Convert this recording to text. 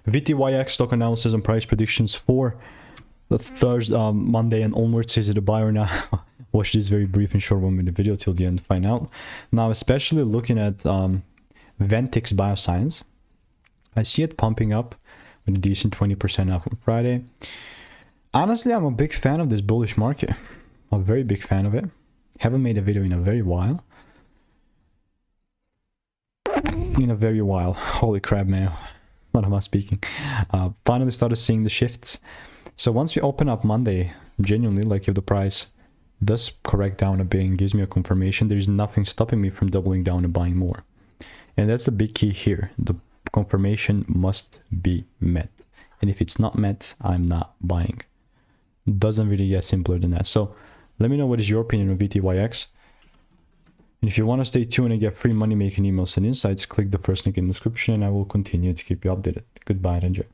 VTYX stock analysis and price predictions for the Thursday, Monday and onwards. Is it a buy or not? Watch this very brief and short 1 minute video till the end to find out. Now, especially looking at Ventyx Biosciences, I see it pumping up with a decent 20% up on Friday. Honestly, I'm a big fan of this bullish market. I'm a very big fan of it. Haven't made a video in a very while. Holy crap, man. What am I speaking? Finally started seeing the shifts. So once we open up Monday, genuinely, like if the price does correct down a bit and gives me a confirmation, there is nothing stopping me from doubling down and buying more. And that's the big key here. The confirmation must be met. And if it's not met, I'm not buying. Doesn't really get simpler than that. So let me know what is your opinion on VTYX. And if you want to stay tuned and get free money making emails and insights, click the first link in the description and I will continue to keep you updated. Goodbye and enjoy.